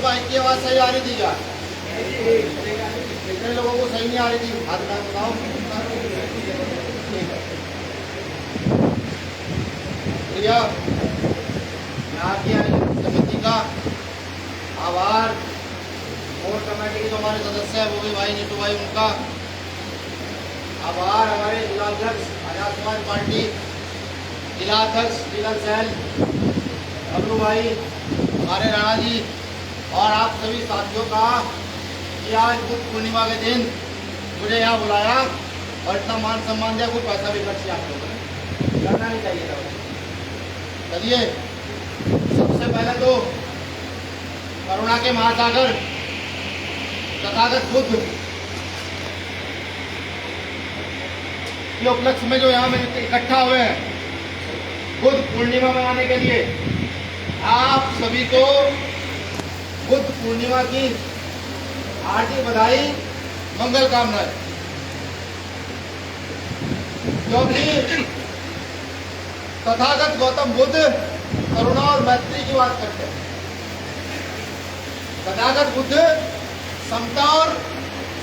Mic की आवाज सही आ रही थी क्या? कितने लोगों को सही नहीं आ रही थी? हाथ में बताओ। प्रिया, यहाँ की समिति का आभार और कमेटी के जो हमारे सदस्य है वो भी भाई नीतू भाई, उनका आभार। हमारे जिला अध्यक्ष आजाद समाज पार्टी जिला अध्यक्ष जिला सेल अब्रू भाई, हमारे राणा जी और आप सभी साथियों का कि आज बुद्ध पूर्णिमा के दिन मुझे यहाँ बुलाया और इतना मान सम्मान दिया। कुछ पैसा भी खर्च किया आप लोगों ने, करना नहीं चाहिए था। चलिए, सबसे पहले तो करुणा के महासागर तथागत बुद्ध के उपलक्ष्य में जो यहाँ में इकट्ठा हुए हैं बुद्ध पूर्णिमा मनाने के लिए, आप सभी को बुद्ध पूर्णिमा की हार्दिक बधाई, मंगल कामनाएं। क्योंकि तथागत गौतम बुद्ध करुणा और मैत्री की बात करते हैं। तथागत बुद्ध समता और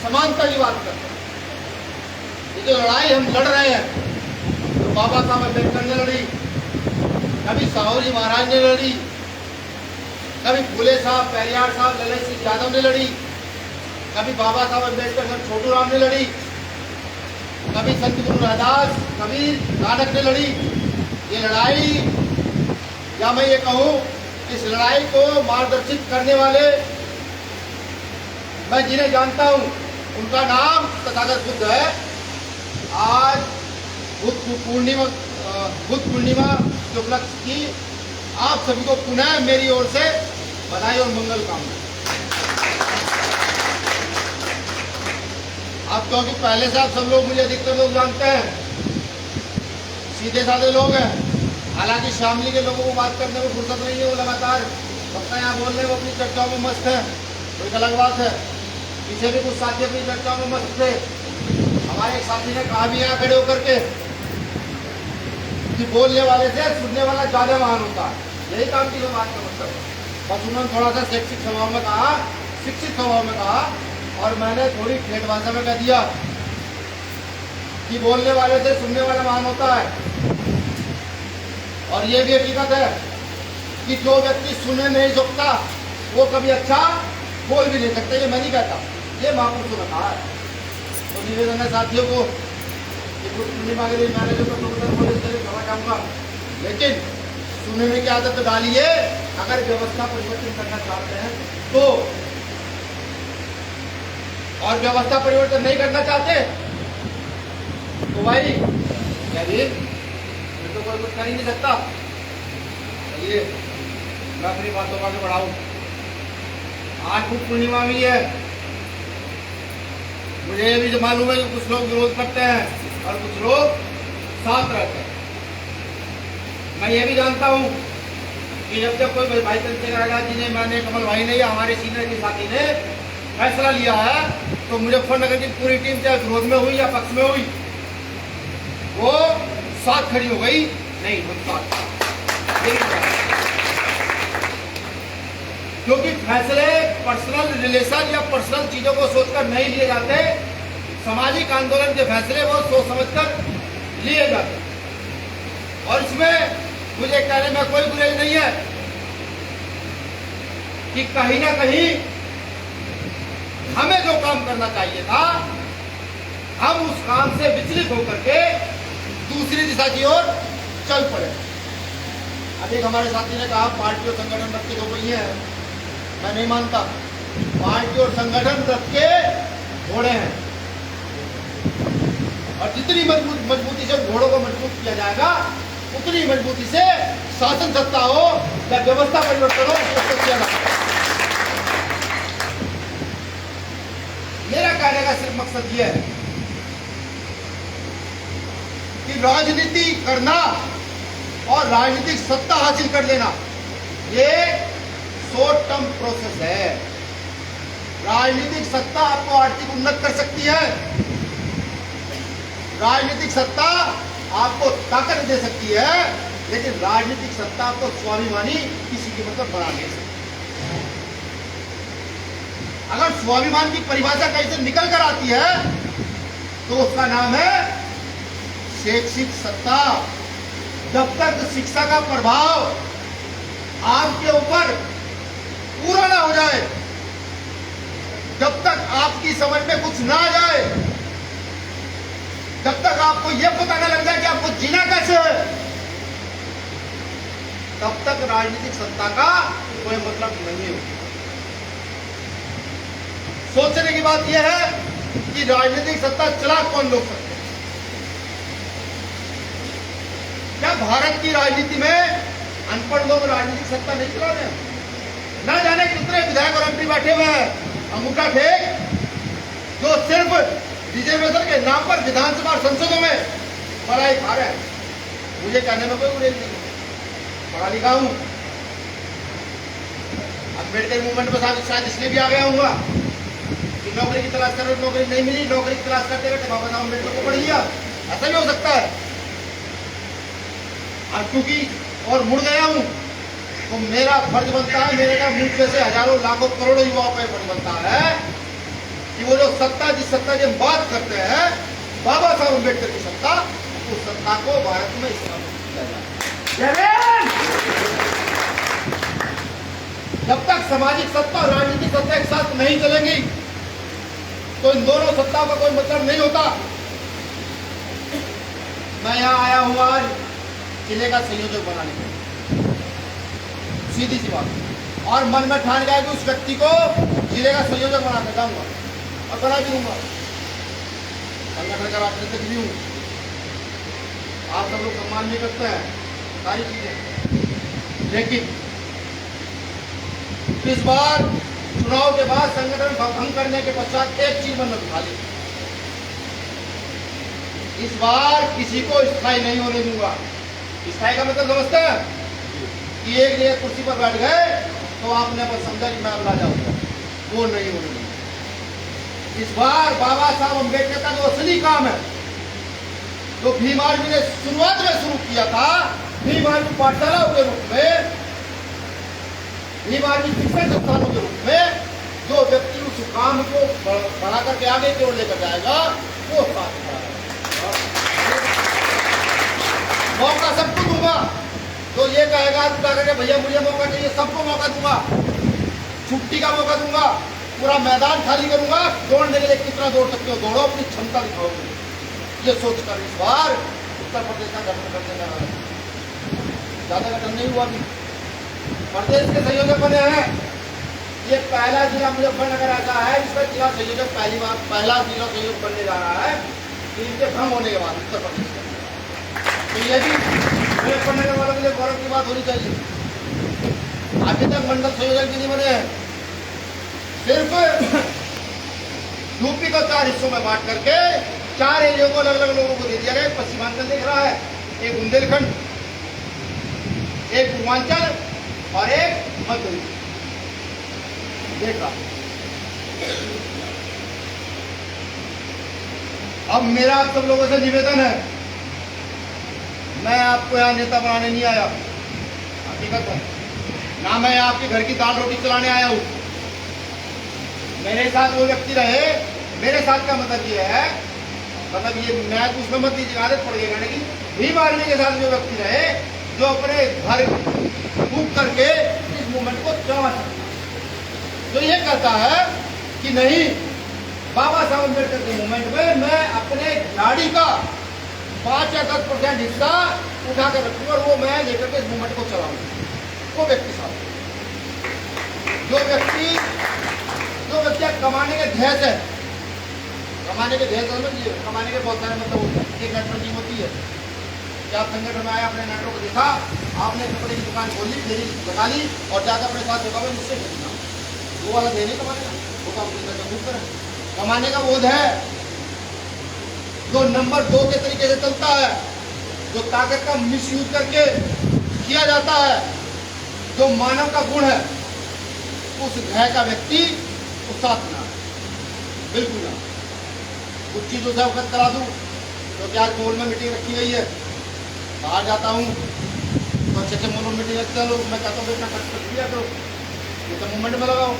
समानता की बात करते हैं। ये जो लड़ाई हम लड़ रहे हैं, तो बाबा साहब अम्बेडकर ने लड़ी, कभी साहू जी महाराज ने लड़ी, कभी फूले साहब, पेरियार साहब, ललित सिंह यादव ने लड़ी, कभी बाबा साहब अम्बेडकर साहब छोटू राम ने लड़ी, कभी संत गुरु रविदास, कबीर, नानक ने लड़ी। ये लड़ाई, या मैं ये कहूँ, इस लड़ाई को मार्गदर्शित करने वाले मैं जिन्हें जानता हूँ उनका नाम तथागत बुद्ध है। आज बुद्ध पूर्णिमा के उपलक्ष्य की आप सभी को पुनः मेरी ओर से बधाई और मंगल कामना। अब क्योंकि पहले से आप सब लोग, मुझे अधिकतर लोग जानते हैं, सीधे साधे लोग हैं। हालांकि शामली के लोगों को बात करने में फुर्सत नहीं है, वो लगातार वक्ता यहाँ बोल रहे हैं, वो अपनी चर्चाओं में मस्त है, तो एक अलग बात है। पीछे भी कुछ साथी अपनी चर्चाओं में मस्त थे। हमारे एक साथी ने कहा भी यहाँ खड़े होकर के कि बोलने वाले से सुनने वाला ज्यादा महान होता है। यही काम की बात का मतलब है। बस उन्होंने थोड़ा सा शिक्षित स्वभाव में कहा और मैंने थोड़ी ठेठ भाषा में कह दिया कि बोलने वाले से सुनने वाला महान होता है। और ये भी हकीकत है कि जो व्यक्ति सुनने नहीं झुकता वो कभी अच्छा बोल भी नहीं सकता। ये मैं नहीं कहता, ये महापुरुषों ने कहा है। तो निवेदन है साथियों को कि बुद्ध पूर्णिमा के दिन मैंने जो क्षमा चाहूँगा, लेकिन सुनने की आदत तो डालिए। अगर व्यवस्था परिवर्तन करना चाहते हैं तो, और व्यवस्था परिवर्तन नहीं करना चाहते तो भाई क्या तो कोई कुछ कर ही नहीं सकता। चलिए, मैं अपनी बातों को आगे बढ़ाऊं। आज बुद्ध पूर्णिमा भी है। मुझे ये भी मालूम है कि कुछ लोग विरोध करते हैं और कुछ लोग साथ रहते हैं। मैं ये भी जानता हूँ कि जब जब कोई भाई चंद्रशेखर जी ने, मैंने, कमल भाई ने या हमारे सीनियर के साथी ने फैसला लिया है, तो मुजफ्फरनगर की पूरी टीम चाहे विरोध में हुई या पक्ष में हुई, वो साथ खड़ी हो गई। नहीं, हम साथ, क्योंकि फैसले पर्सनल रिलेशन या पर्सनल चीजों को सोचकर नहीं लिए जाते। सामाजिक आंदोलन के फैसले वो सोच समझकर लिए जाते। और इसमें मुझे कहने में कोई बुराई नहीं है कि कहीं ना कहीं हमें जो काम करना चाहिए था, हम उस काम से विचलित होकर के दूसरी दिशा की ओर चल पड़े। अब एक हमारे साथी ने कहा पार्टी और संगठन रख के दो पहिए हैं। मैं नहीं मानता। पार्टी और संगठन रख के घोड़े हैं, और जितनी मजबूती से घोड़ों को मजबूत किया जाएगा, उतनी मजबूती से शासन सत्ता हो या व्यवस्था परिवर्तन हो, उसको किया जाता है। मेरा कहने का सिर्फ मकसद यह है कि राजनीति करना और राजनीतिक सत्ता हासिल कर लेना ये शॉर्ट टर्म प्रोसेस है। राजनीतिक सत्ता आपको आर्थिक उन्नत कर सकती है, राजनीतिक सत्ता आपको ताकत दे सकती है, लेकिन राजनीतिक सत्ता आपको स्वाभिमानी किसी कीमत पर बना नहीं सकती। अगर स्वाभिमान की परिभाषा कहीं से निकल कर आती है तो उसका नाम है शैक्षिक सत्ता। जब तक शिक्षा का प्रभाव आपके ऊपर पूरा ना हो जाए, जब तक आपकी समझ में कुछ ना आ जाए, जब तक आपको यह पता ना लग जाए कि आपको जीना कैसे है, तब तक राजनीतिक सत्ता का कोई मतलब नहीं है। सोचने की बात यह है कि राजनीतिक सत्ता चला कौन लोग सकते हैं। क्या भारत की राजनीति में अनपढ़ लोग राजनीतिक सत्ता नहीं चला रहे हैं? ना जाने कितने विधायक और एमपी बैठे हुए हैं अंगूठा टेक, जो सिर्फ रिजर्वेशन के नाम पर विधानसभा और संसदों में पढ़ाई खा रहे हैं। मुझे कहने में कोई गुरेज नहीं, पढ़ा लिखा हूं। अम्बेडकर मूवमेंट में शायद इसलिए भी आ गया हूँ कि नौकरी की तलाश कर रहे, नौकरी नहीं मिली, नौकरी की तलाश करते करते बाबा साहब अम्बेडकर को पढ़ लिया। ऐसा भी हो सकता है। और क्योंकि और मुड़ गया हूं तो मेरा फर्ज बनता है, मेरे का मुझ जैसे हजारों लाखों करोड़ों युवाओं का फर्ज बनता है कि वो जो सत्ता, जिस सत्ता की हम बात करते हैं, बाबा साहब अम्बेडकर की सत्ता, उस सत्ता को भारत में इस्तेमाल किया जाए। जब तक सामाजिक सत्ता और राजनीतिक सत्ता एक साथ नहीं चलेंगी तो इन दोनों सत्ताओं का कोई मतलब नहीं होता। मैं यहां आया हूं आज जिले का संयोजक बनाने के लिए, सीधी सी बात। और मन में ठान गया कि उस व्यक्ति को जिले का संयोजक बना कर जाऊंगा और बना भी दूंगा। संगठन का राजनीतिक भी हूं, आप सब लोग सम्मान भी करते हैं, सारी चीजें। लेकिन इस बार चुनाव के बाद संगठन भंग करने के पश्चात एक चीज मन में उठा ली, इस बार किसी को स्थायी नहीं होने दूंगा। स्थायी का मतलब समझते हैं कि एक जगह कुर्सी पर बैठ गए तो आपने बस समझा कि मैं अब ला जाऊंगा, वो नहीं होने दूंगा। इस बार बाबा साहब अम्बेडकर का जो असली काम है, जो भीम आर्मी ने शुरुआत में शुरू किया था, भीम आर्मी पाठशाला के रूप में, भीम आर्मी शिक्षण संस्थानों के रूप में, जो व्यक्ति उस काम को बढ़ा करके आगे की ओर लेकर जाएगा, वो साथ मौका सबको दूंगा। तो ये कहेगा कि भैया मुझे मौका चाहिए, सबको मौका दूंगा, छुट्टी का मौका दूंगा, पूरा मैदान खाली करूंगा। दौड़ने के लिए कितना दौड़ सकते हो दौड़ो, अपनी क्षमता दिखाओगे। ये सोचकर इस बार उत्तर प्रदेश का गठन करने जा रहा है। ज्यादा गठन नहीं हुआ अभी, प्रदेश के संयोजक बने हैं। ये पहला जिला मुजफ्फरनगर ऐसा है जिसका जिला संयोजक पहला जिला संयोजक बनने जा रहा है इनके भ्रम होने के बाद उत्तर प्रदेश का। तो ये भी मुजफ्फरनगर वालों के लिए गौरव की बात होनी चाहिए। अभी तक मंडल संयोजक भी नहीं बने हैं। सिर्फ यूपी को 4 हिस्सों में बांट करके 4 एरियो को अलग अलग लोगों को दे दिया गया। पश्चिमांचल देख रहा है, एक बुंदेलखंड, एक पूर्वांचल और एक मध्य देखा। अब मेरा आप सब लोगों से निवेदन है, मैं आपको यहाँ नेता बनाने नहीं आया, हकीकत है ना, मैं आपके घर की दाल रोटी चलाने आया हूँ। मेरे साथ वो व्यक्ति रहे, मेरे साथ का मतलब ये है, मतलब ये मैं तो उसमें मत दीजिए, आदत पड़ गई कि भीम आर्मी के साथ जो व्यक्ति रहे, जो अपने घर बुक करके इस मूवमेंट को चला सकता, जो ये कहता है कि नहीं बाबा साहब अम्बेडकर के मूवमेंट में मैं अपने गाड़ी का 5 या 10% हिस्सा उठा कर रखूंगा और वो मैं लेकर के इस मूवमेंट को चलाऊंगा। वो व्यक्ति साहब, जो व्यक्ति कमाने के ध्येय है, कमाने के ध्येय समझिए, कमाने के बहुत सारे मतलब होते हैं। एक नेटवर्किंग होती है कि आप संगठन में आए, अपने नेटवर्क को देखा, आपने कपड़े की दुकान खोली, फेरी लगा ली और जाकर अपने साथ देखा मुझसे खरीदना, वो वाला ध्येय नहीं कमाने का, वो काम जरूर करें। कमाने का बोध है जो नंबर 2 के तरीके से चलता है, जो ताकत का मिसयूज करके किया जाता है, जो मानव का गुण है, उस ध्येय का व्यक्ति उस साथ ना, बिल्कुल ना। कुछ चीजों से अवगत करा दूं, क्योंकि आज मोल में मीटिंग रखी गई है, बाहर जाता हूँ तो अच्छे मोल में मीटिंग रखते हैं लोग, मैं कहता हूँ इतना खर्च कर दिया करो, ये तो मूवमेंट में लगाओ।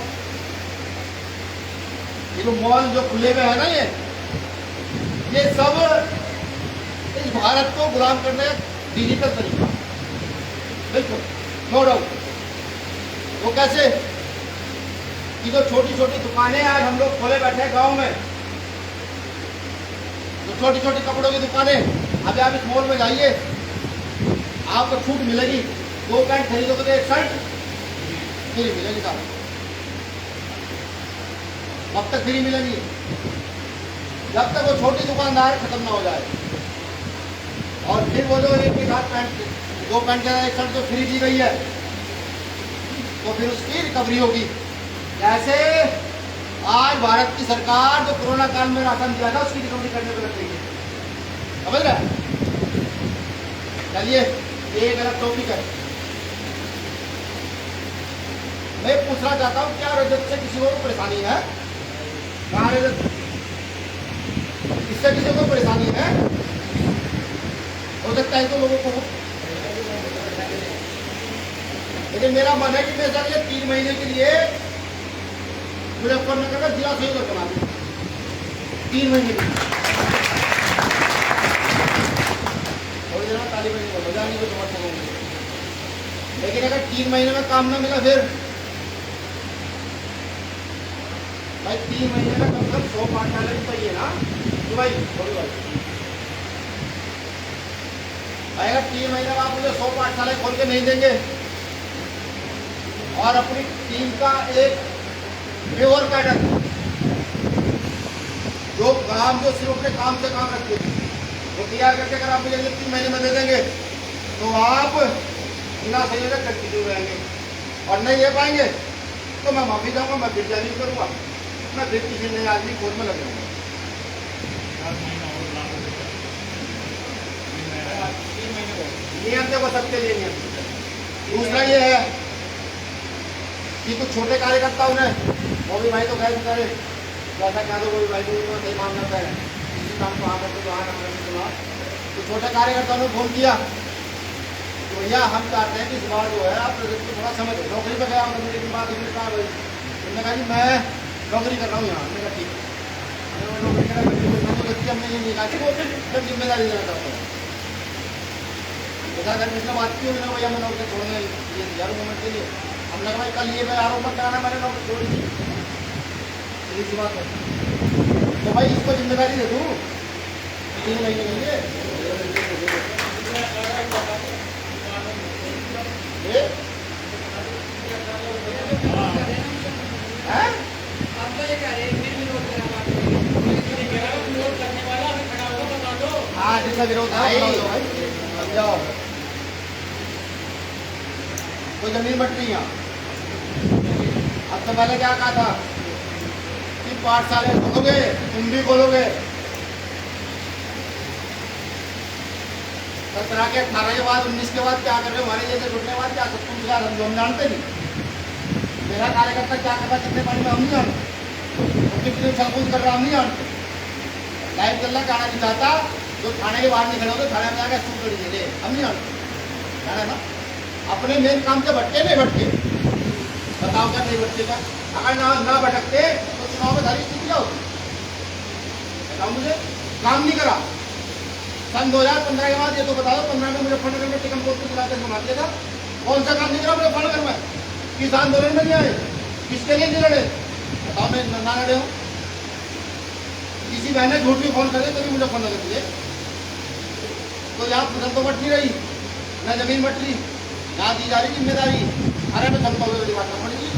ये जो मॉल जो खुले हुए है ना, ये सब इस भारत को गुलाम करने का डिजिटल तरीका, बिल्कुल नो डाउट। वो कैसे कि जो छोटी छोटी दुकानें आज हम लोग खोले बैठे हैं गांव में, जो छोटी छोटी कपड़ों की दुकानें, अभी आप इस मॉल में जाइए, आपको छूट मिलेगी, 2 पैंट खरीदोगे तो 1 शर्ट फ्री मिलेगी साहब। अब तक फ्री मिलेगी जब तक वो छोटी दुकानदार खत्म ना हो जाए। और फिर वो जो एक आध पैंट 2 पैंट के 1 शर्ट जो फ्री दी गई है, तो फिर उसकी रिकवरी होगी। जैसे आज भारत की सरकार जो कोरोना काल में राशन दिया था, उसकी रिकवरी करने में लग गई है, समझ रहे हैं? चलिए, ये एक अलग टॉपिक है। मैं पूछना चाहता हूँ, क्या रजत से किसी को परेशानी है? कहाँ रजत? इससे किसी को परेशानी है? हो सकता है तो लोगों को, लेकिन मेरा मन है कि मैं सर ये 3 महीने के लिए मुजफ्फरनगर का जिला सहयोग बना दूँ, 3 महीने के लिए। थोड़ी देर में ताली बजी बोलो, जानी को समर्थन होंगे। लेकिन अगर 3 महीने में काम ना मिला, फिर भाई 3 महीने में कम से कम 100 पाठशाला भी चाहिए ना, तो भाई थोड़ी भाई अगर 3 महीने में आप मुझे 100 पाठशाला खोल के नहीं देंगे और अपनी टीम का एक पेवर कैडर जो सिर्फ अपने काम से काम रखते थे, वो तैयार करके अगर आप मुझे 3 महीने में दे देंगे, तो आप जिला संयोजक कंटिन्यू रहेंगे। और नहीं दे पाएंगे तो मैं माफी चाहूँगा, मैं फिर ज्वाइनिंग करूँगा, मैं फिर किसी नए आदमी खोज में लग जाऊँगा। नियम देखो सबके लिए नियम। दूसरा ये है कि कुछ छोटे कार्यकर्ताओं ने, वो भी भाई तो गए बेचारे, जैसा क्या तो कोई भाई तो सही काम करता है, किसी काम को आकर तो सुना, तो छोटे कार्यकर्ताओं ने फोन किया तो भैया हम चाहते हैं कि इस बार जो है आप प्रोजेक्ट को थोड़ा समय दो। नौकरी पर गया नौकरी की बात उसने कहा भाई, उन्होंने कहा जी मैं नौकरी कर रहा हूँ यहाँ। मैंने कहा ठीक है, नौकरी कर रहा हमने ये नहीं कहा कि वो जब जिम्मेदारी देना चाहता हूँ। ऐसा करके इसने बात की, उन्होंने भैया मैं नौकरी छोड़ने ये तैयार गवर्नमेंट के लिए। हमने कहा भाई कल ये मैं आरोप मत कराना, मैंने नौकरी छोड़ी थी, सीधी सी बात है। तो भाई इसको जिम्मेदारी दे दूँ 3 महीने के लिए। हाँ जिसका विरोध है जाओ, कोई जमीन बट नहीं है। अब तो पहले क्या कहा था कि पाठशाले खोलोगे, तुम भी खोलोगे। 17 के 18 के बाद 19 के बाद क्या कर रहे हो, हमारे जैसे जुटने के बाद क्या सब कुछ हम जानते नहीं। मेरा कार्यकर्ता क्या कर रहा है कितने पानी में हम नहीं जानते, कितने छलकूद कर रहा हम नहीं जानते। लाइव चल रहा गाना नहीं चाहता, जो थाने के बाहर निकले होते थाने में जाकर सूट कर दीजिए, हम नहीं जानते है ना। अपने मेन काम से भटके नहीं भटके, बताओ क्या नहीं भटके का? अगर ना भटकते तो चुनाव में सारी स्थिति क्या होती? बताओ मुझे, काम नहीं करा। सन 2015 के बाद ये तो बता दो, 15 में मुजफ्फरनगर में टिकम कोर्ट को चलाकर घुमा दिया था। कौन सा काम नहीं करा मुजफ्फरनगर में? किसान आंदोलन में नहीं आए, किसके लिए नहीं लड़े? बताओ मैं ना लड़े हूँ। किसी बहन ने झूठ भी फोन करे तभी मुजफ्फरनगर दिए। तो यहाँ फसल तो बट नहीं रही, न जमीन बट रही, ना दी जा रही जिम्मेदारी। अरे मैं क्षमता हुई बात समझ लीजिए,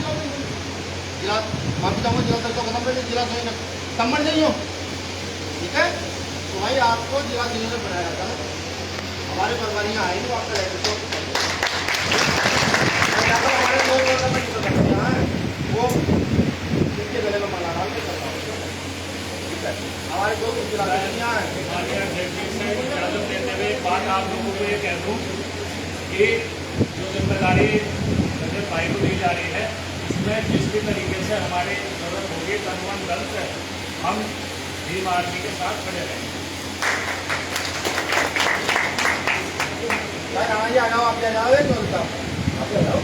जिला माफी चाहूँगा, जिला तक तो खत्म रहे, जिला सही न समझ नहीं हो, ठीक है। तो भाई आपको जिला संयोजक बनाया जाता है। हमारे परवानियाँ आएंगे तो आपका रहेगा हमारे वो जिनके गले में माला डाल के करता हूँ, ठीक है। हमारे दो जिला संयोजक देते हुए एक बात आप लोगों को ये कह दूँ कि जो जिम्मेदारी रजत भाई को दी जा रही है, इसमें जिस भी तरीके से हमारी जरूरत होगी तन मन धन से हम भीम आर्मी के साथ खड़े रहेंगे। आ जाओ, आप जाओ, आप जाओ।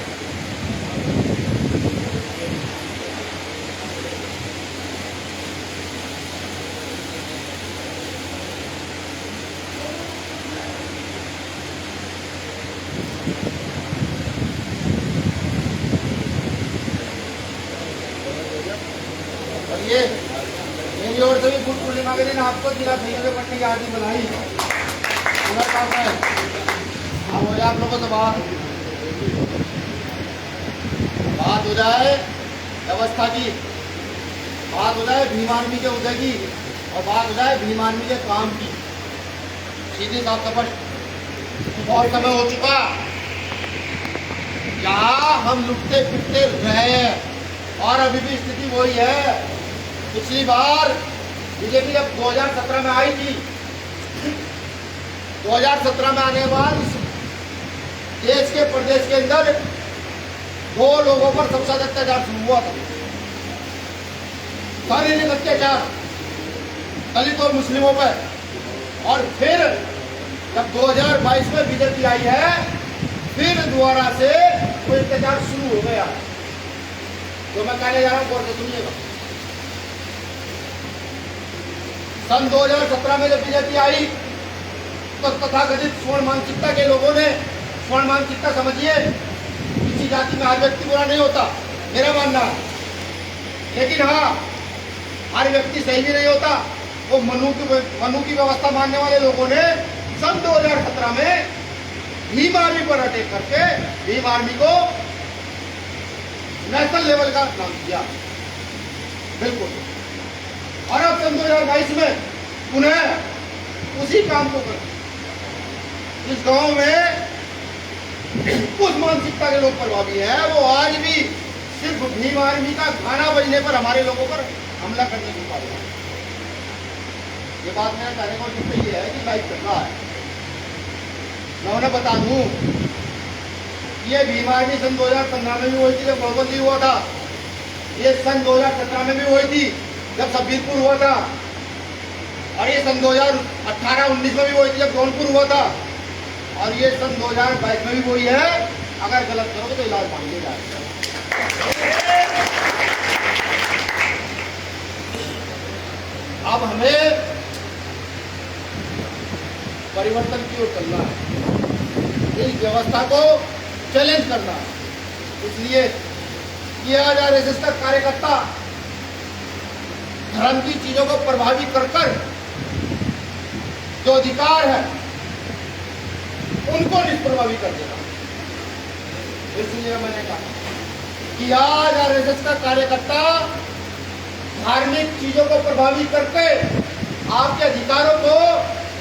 मैंने आपको दिया भैया पट्टी की आरती बनाई पूरा काम है। अब हो जाए आप लोगों से बात हो जाए व्यवस्था की, बात हो जाए भीम आर्मी के उदय की, और बात हो जाए भीम आर्मी के काम की। सीधी साफ सफर बहुत समय हो चुका, यहाँ हम लुटते पिटते रहे हैं और अभी भी स्थिति वही है। पिछली बार बीजेपी जब 2017 में आई थी, 2017 में आने के बाद इस देश के प्रदेश के अंदर 2 लोगों पर सबसे ज्यादा अत्याचार शुरू हुआ था। शारीरिक अत्याचार दलित और मुस्लिमों पर, और फिर जब 2022 में बीजेपी आई है फिर दोबारा से कोई अत्याचार शुरू हो गया। तो मैं कहने जा रहा हूं, गौर से सुनिएगा। सन 2017 में जब बीजेपी आई तो तथाकथित स्वर्ण मानसिकता के लोगों ने, स्वर्ण मानसिकता समझिए, किसी जाति में हर व्यक्ति बुरा नहीं होता मेरा मानना है, लेकिन हाँ हर व्यक्ति सही भी नहीं होता। वो मनु की व्यवस्था मानने वाले लोगों ने सन 2017 में भीम आर्मी पर अटैक करके भीम आर्मी को नेशनल लेवल का नाम दिया, बिल्कुल। और अब सन 2022 में पुनः उसी काम को कर इस गांव में उस मानसिकता के लोग प्रभावी है, वो आज भी सिर्फ भीम आर्मी का गाना बजने पर हमारे लोगों पर हमला करने की बात है। ये बात मेरा कहने का मतलब ये है कि लाइव चल रहा है। मैं उन्हें बता दूं, ये भीम आर्मी सन 2015 में भी हुई थी जब गोलबंदी हुआ था, ये सन 2017 में भी हुई थी जब शब्बीरपुर हुआ था, और ये सन 2018-19 में भी हुई थी जब जौनपुर हुआ था, और ये सन 2022 में भी हुई है। अगर गलत करोगे तो इलाज मांग लिया जाएगा। अब हमें परिवर्तन की ओर चलना है, इस व्यवस्था को चैलेंज करना है। इसलिए कि आज आरएसएस का कार्यकर्ता धर्म की चीजों को प्रभावित कर जो अधिकार है उनको निष्प्रभावी कर देगा। इसलिए मैंने कहा कि आज आरएसएस का कार्यकर्ता धार्मिक चीजों को प्रभावित करके आपके अधिकारों को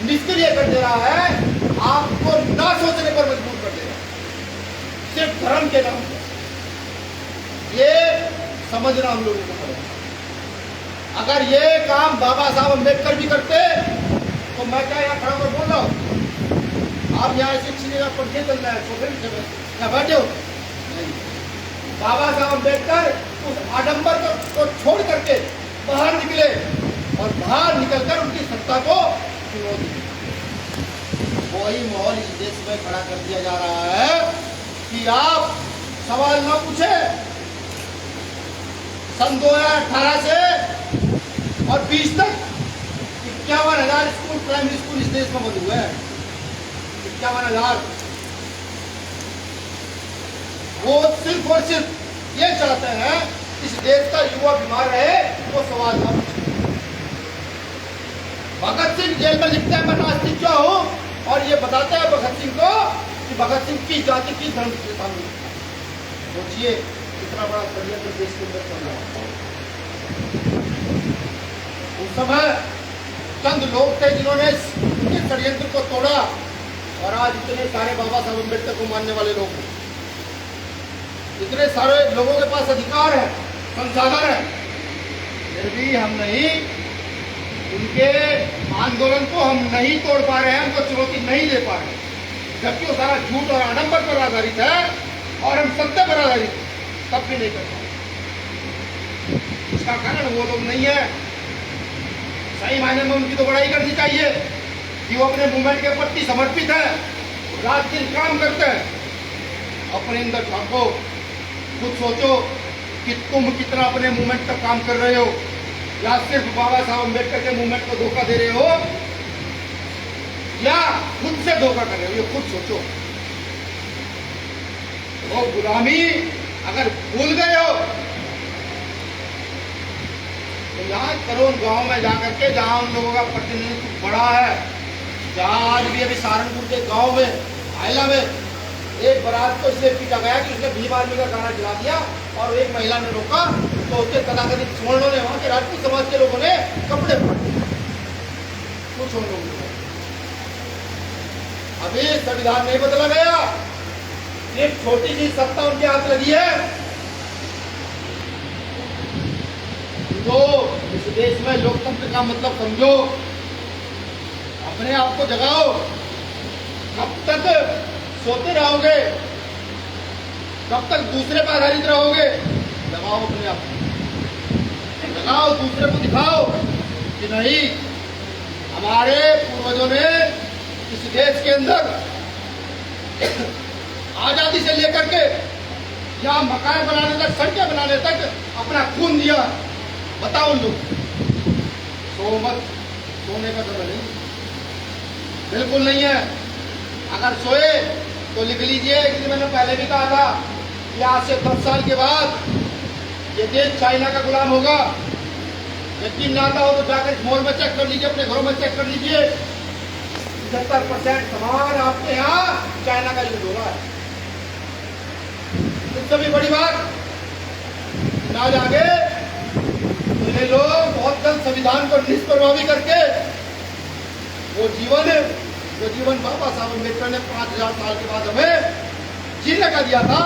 निष्क्रिय कर दे रहा है, आपको ना सोचने पर मजबूर कर दे रहा है, सिर्फ धर्म के नाम पर। ये समझना हम लोगों को पड़ेगा। अगर ये काम बाबा साहब अम्बेडकर भी करते तो मैं क्या यहाँ खड़ा कर बोल रहा हूँ, आप यहाँ ऐसे चीजें पढ़ते चल रहे हैं, सोफे में बैठे हो। बाबा साहब अम्बेडकर उस आडंबर को छोड़ करके बाहर निकले और बाहर निकलकर उनकी सत्ता को चुनौती दी। वही माहौल इस देश में खड़ा कर दिया जा रहा है कि आप सवाल न पूछे। सन 2018 से और 20 तक 51,000 स्कूल, प्राइमरी स्कूल इस देश में बंद हुए हैं। 51,000। वो सिर्फ और सिर्फ ये चाहते हैं इस देश का युवा बीमार रहे, वो सवाल न पूछे। भगत सिंह जेल में लिखते हैं मैं नास्तिक क्यों हूं, और ये बताते हैं भगत सिंह को कि भगत सिंह की जाति की धर्म के सामने। सोचिए कितना बड़ा षड्यंत्र देश के अंदर चल रहा है। उस समय चंद लोग थे जिन्होंने इस षड्यंत्र को तोड़ा, और आज इतने सारे बाबा साहब अम्बेडकर को मानने वाले लोग, इतने सारे लोगों के पास अधिकार है, संसाधन है, फिर भी हम नहीं, उनके आंदोलन को हम नहीं तोड़ पा रहे हैं, उनको चुनौती नहीं दे पा रहे हैं। जबकि वो सारा झूठ और आडंबर पर आधारित है और हम सत्य पर आधारित है, तब भी नहीं कर पा रहे। इसका कारण वो लोग नहीं है। सही मायने में उनकी तो बड़ाई करनी चाहिए कि वो अपने मूवमेंट के प्रति समर्पित है, रात दिन काम करते हैं। अपने अंदर झांको, खुद सोचो कि तुम कितना अपने मूवमेंट तक काम कर रहे हो, या सिर्फ बाबा साहब अम्बेडकर के मूवमेंट को धोखा दे रहे हो, या खुद से धोखा कर रहे हो, ये खुद सोचो। वो गुलामी अगर भूल गए हो तो यहाँ करोड़ गांव में जाकर के जहाँ उन लोगों का प्रतिनिधित्व बड़ा है, जहाँ आज भी अभी सहारनपुर के गांव में आयला में एक बारात को इसलिए पीटा गया कि उसने भीम आर्मी का गाना चला दिया और एक महिला ने रोका तो उसके तथाकथित स्वर्णों ने, वहां के राजपूत समाज के लोगों ने कपड़े फाड़ दिए। कुछ उन लोगों ने अभी संविधान नहीं बदला गया, एक छोटी सी सत्ता उनके हाथ लगी है। तो इस देश में लोकतंत्र का मतलब समझो, अपने आप को जगाओ। कब तक सोते रहोगे, कब तक दूसरे पर आधारित रहोगे? जगाओ अपने आप को, जगाओ, दूसरे को दिखाओ कि नहीं, हमारे पूर्वजों ने इस देश के अंदर आजादी से लेकर के यहाँ मकान बनाने तक, सड़कें बनाने तक अपना खून दिया। बताओ लोग, सो मत, सोने का समय नहीं, बिल्कुल नहीं है। अगर सोए तो लिख लीजिए कि मैंने पहले भी कहा था कि आज से 10 साल के बाद ये देश चाइना का गुलाम होगा। यकीन ना आता हो तो जाकर मॉल में चेक कर लीजिए, अपने घरों में चेक कर लीजिए, 75% सामान आपके यहाँ चाइना का यूज हो रहा है। इससे भी बड़ी बात, आज आगे ये लोग बहुत जल्द संविधान को निष्प्रभावी करके जो जीवन बाबा साहब अम्बेडकर ने 5000 साल के बाद हमें जीने का दिया था,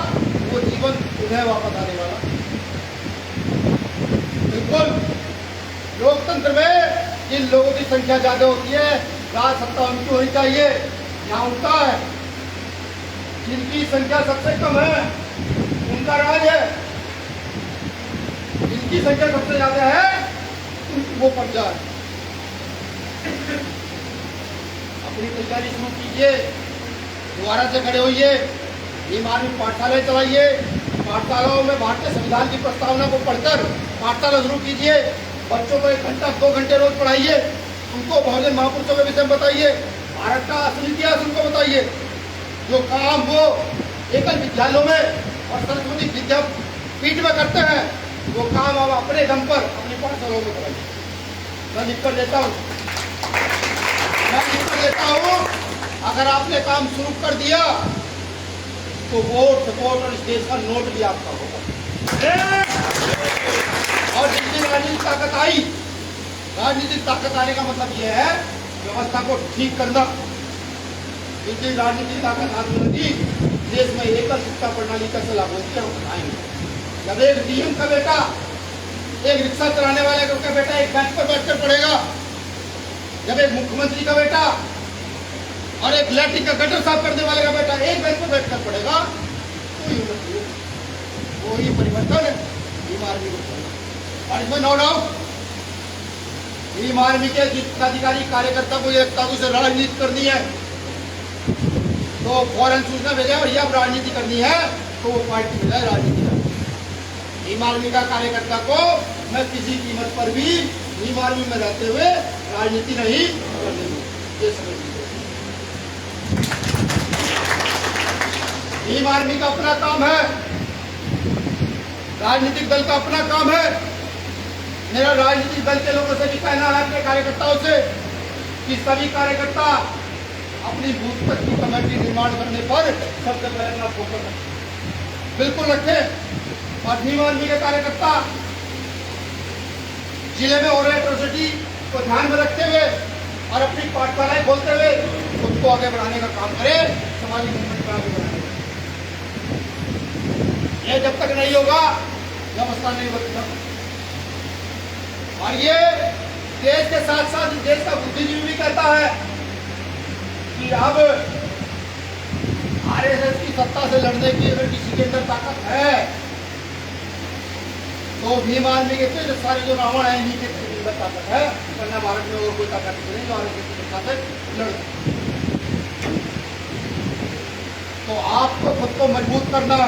वो जीवन उन्हें वापस आने वाला। बिल्कुल, लोकतंत्र में जिन लोगों की संख्या ज्यादा होती है, राज सत्ता उनकी होनी चाहिए, यहाँ उनका है। जिनकी संख्या सबसे कम है उनका राज है, जिनकी संख्या सबसे ज्यादा है वो कब्जा है। अपनी तैयारी शुरू कीजिए, दोबारा से खड़े होइए, भीम आर्मी पाठशालाएं चलाइए, पाठशालाओं में भारतीय संविधान की प्रस्तावना को पढ़कर पाठशाला शुरू कीजिए। बच्चों को 1 घंटा 2 घंटे रोज पढ़ाइए, उनको बहुजन महापुरुषों के विषय में बताइए, भारत का असली इतिहास उनको बताइए। जो काम वो एकल विद्यालयों में और सरस्वती विद्यापीठ में करते हैं, वो काम आप अपने दम पर अपनी पाठशालाओं में कराइए। मैं लिख कर देता हूँ, अगर आपने काम शुरू कर दिया तो वोट, सपोर्ट और इस देश का नोट भी आपका होगा। और जिस दिन राजनीतिक ताकत आई, राजनीतिक ताकत आने का मतलब यह है व्यवस्था को ठीक करना। जिस दिन राजनीतिक ताकत हाथ में लगी, देश में एकल शिक्षा प्रणाली कैसे लागू होती है वो बताएंगे। जब एक डीएम का बेटा, एक रिक्शा चलाने वाले का बेटा एक बेंच पर बैठकर पढ़ेगा, जब एक मुख्यमंत्री का बेटा और एक लैट्रिन का गटर साफ करने वाले का बेटा एक बेंच पर बैठकर पड़ेगा, वही परिवर्तन है भीम आर्मी को। और इसमें नो डाउट भीम आर्मी के जिलाधिकारी कार्यकर्ता को एक ताकू से राजनीति करनी है तो फौरन सूचना भेजा, और अब राजनीति करनी है तो वो पार्टी में जाए राजनीति करनी। भीम आर्मी का कार्यकर्ता को मैं किसी कीमत पर भी भीम आर्मी में रहते हुए राजनीति नहीं करनी, ये समझ लीजिए। भीम आर्मी का अपना काम है, राजनीतिक दल का अपना काम है। मेरा राजनीतिक दल के लोगों से भी कहना है, अपने कार्यकर्ताओं से, कि सभी कार्यकर्ता अपनी बूथ तक की कमेटी निर्माण करने पर सबसे पहले अपना फोकस रखें, बिल्कुल रखें। और भीम आर्मी के कार्यकर्ता जिले में हो रहे एट्रोसिटी को ध्यान में रखते हुए और अपनी पाठशालाएं खोलते हुए उसको आगे बढ़ाने का काम करें, समाज मूवमेंट को आगे बढ़ाने। ये जब तक नहीं होगा व्यवस्था नहीं बदलेगा। और ये देश के साथ साथ देश का बुद्धिजीवी भी कहता है कि अब आरएसएस की सत्ता से लड़ने की अगर किसी के अंदर ताकत है तो भीम आर्मी के फिर सारे जो रावण है इन्हीं के अंदर ताकत है, वरना भारत में और कोई ताकत नहीं जो आरएसएस की सत्ता से लड़। तो आपको खुद को मजबूत करना,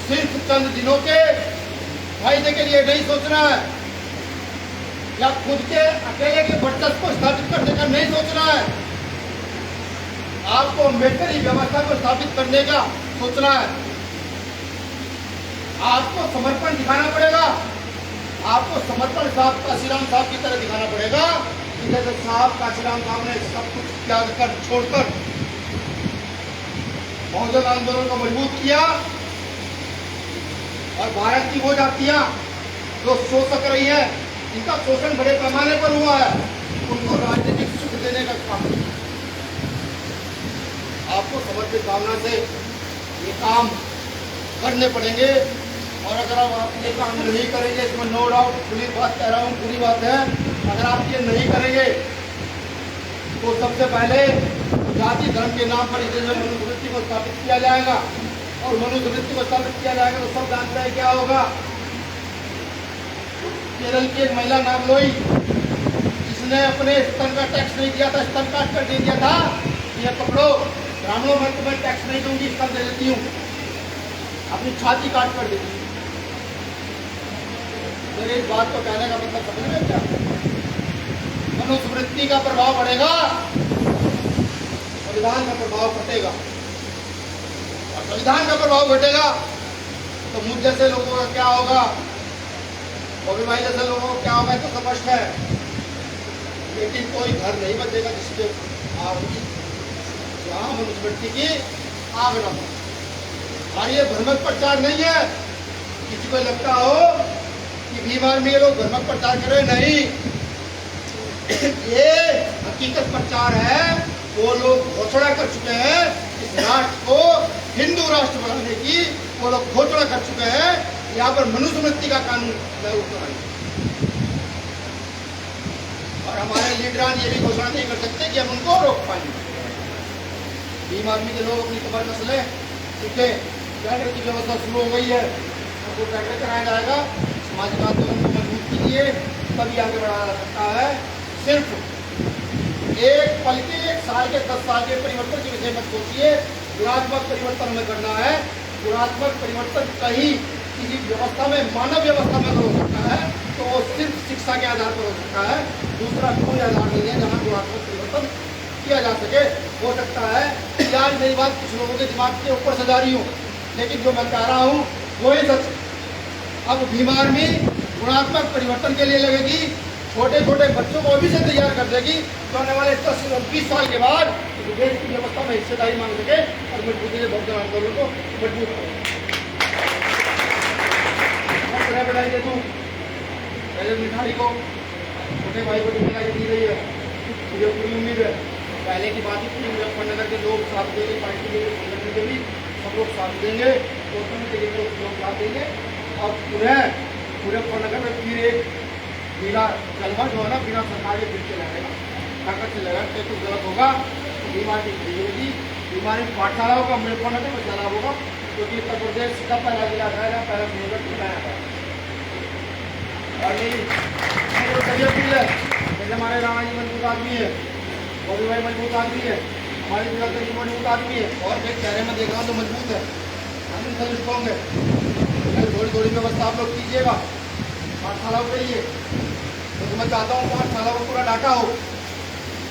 सिर्फ चंद दिनों के फायदे के लिए नहीं सोचना है, या खुद के अकेले के वर्चस्व को स्थापित करने का नहीं सोचना है। आपको अम्बेडकरी व्यवस्था को स्थापित करने का सोचना है। आपको समर्पण दिखाना पड़ेगा, आपको समर्पण साहब काशीराम साहब की तरह दिखाना पड़ेगा कि जैसे साहब काशीराम साहब ने सब कुछ त्याग कर छोड़कर बहुजन आंदोलन को मजबूत किया और भारत की वो जातियां जो शोषक रही है, इनका शोषण बड़े पैमाने पर हुआ है, उनको राजनीतिक सुख देने का काम किया। आपको समर्पित भावना से ये काम करने पड़ेंगे और अगर आप ये काम नहीं करेंगे, इसमें नो डाउट खुली बात कह रहा हूँ, पूरी बात है, अगर आप ये नहीं करेंगे तो सबसे पहले जाति धर्म के नाम पर इस देश में मनुस्मृति को स्थापित किया जाएगा और मनुस्मृति को स्थापित किया जाएगा तो सब जानते हैं क्या होगा। केरल की एक महिला नागलोई जिसने अपने स्तन का टैक्स नहीं दिया था, स्तन काट कर दे दिया था, ये पकड़ो ब्राह्मणों में तुम्हें टैक्स नहीं दूंगी, स्तन दे देती हूँ, अपनी छाती काट कर देती हूँ। मेरे इस बात को कहने का मतलब समझ में क्या, मनुस्मृति का प्रभाव बढ़ेगा, संविधान का प्रभाव घटेगा और संविधान का प्रभाव घटेगा तो मुझ जैसे लोगों का क्या होगा, बॉबी भाई जैसे लोगों को क्या होगा तो स्पष्ट है। लेकिन कोई घर नहीं बचेगा जिसके आपकी जहाँ मनुस्मृति की आग न हो। और ये भ्रमक प्रचार नहीं है, किसी को लगता हो कि बीमार में ये लोग भ्रमक प्रचार कर रहे, नहीं, ये हकीकत प्रचार है। वो लोग घोषणा कर चुके हैं इस राष्ट्र को हिंदू राष्ट्र बनाने की, वो लोग घोषणा कर चुके हैं यहाँ पर मनुस्मृति का कानून लागू कराएंगे। और हमारे लीडरान ये भी घोषणा नहीं कर सकते कि हम उनको रोक पाएंगे। भीम आर्मी के लोग अपनी कमर कस लें, ठीक है, ट्रैक्टर की व्यवस्था शुरू हो गई है, उनको ट्रैक्टर कराया जाएगा। सामाजिक आंदोलन को मजबूत कीजिए, तभी आगे बढ़ाया जा सकता है। सिर्फ एक पल के, एक साल के, 10 साल के परिवर्तन के विषय मत सोचिए। गुणात्मक परिवर्तन हमें करना है। गुणात्मक परिवर्तन कहीं किसी व्यवस्था में, मानव व्यवस्था में हो सकता है तो वो सिर्फ शिक्षा के आधार पर हो सकता है, दूसरा कोई आधार नहीं है जहाँ गुणात्मक परिवर्तन किया जा सके। हो सकता है कि आज मेरी बात कुछ लोगों के दिमाग के ऊपर से जा रही हूँ, लेकिन जो मैं कह रहा हूँ वही सच। अब भीम आर्मी गुणात्मक परिवर्तन के लिए लगेगी, छोटे छोटे बच्चों को अभी से तैयार कर देगी तो आने वाले 10 से 20 साल के बाद देश की व्यवस्था में हिस्सेदारी मांग सके और मजबूती से बहुजन आंदोलन को मजबूत करें। बढ़ाएंगे तू पहले मिठाई को छोटे भाई को मिठाई दी गई है, मुझे पूरी उम्मीद है पहले की बात ही थी, मुजफ्फरनगर के लोग साथ देंगे, पार्टी के संगठन के भी सब लोग साथ देंगे, लोग साथ देंगे। और पुनः मुजफ्फरनगर में फिर एक बिना जलवा जो है ना, बिना सरकार के फिर से लगेगा, ताकत से लगा तो कुछ गलत होगा तो बीमारी खड़ी होगी। बीमारी पाठशाला होगा, मुजफ्फरनगर में चला होगा, क्योंकि उत्तर प्रदेश का पहला जिला था, पहला संगठन बनाया था। और नहीं तबियत भी है, जैसे हमारे राणा जी मजबूत आदमी है, बॉबी भाई मजबूत आदमी है, हमारी जिला तरीके मजबूत आदमी है, और फिर चेहरे में देख रहा हूँ तो मजबूत है, हम सब स्ट्रॉन्ग है। थोड़ी थोड़ी व्यवस्था आप लोग कीजिएगा पाठशालाओं के लिए, तो मैं चाहता हूँ पाठशाला को पूरा डाटा हो,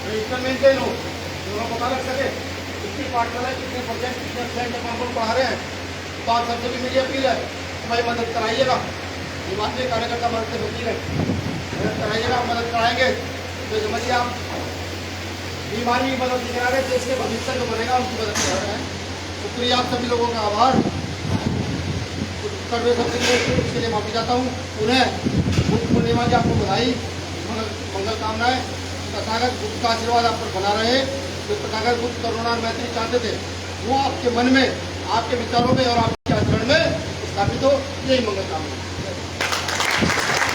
रजिस्टर मेंटेन हो, दोनों पता लग सके कितनी पाठशाला, कितने प्रोजेक्ट, कितने फ्लैट में हम पढ़ा रहे हैं। तो आप सबसे भी मेरी अपील है कि भाई मदद कराइएगा, ये बात में कार्यकर्ता मदद से होती है, मदद कराइएगा, मदद कराएंगे तो समझिए आप बीमारी की मदद नहीं करा रहे, देश के भविष्य जो बनेगा उनकी मदद करा रहे हैं। शुक्रिया आप सभी लोगों का आभार, सर्वे सबसे इसके लिए माफी चाहता हूँ। पुनः बुद्ध पूर्णिमा की आपको बधाई, मंगल कामनाएं। तथागत बुद्ध का आशीर्वाद आप पर बना रहे। जो तथागत बुद्ध करुणा और मैत्री चाहते थे वो आपके मन में, आपके विचारों में और आपके आचरण में स्थापित हो, यही मंगल कामना।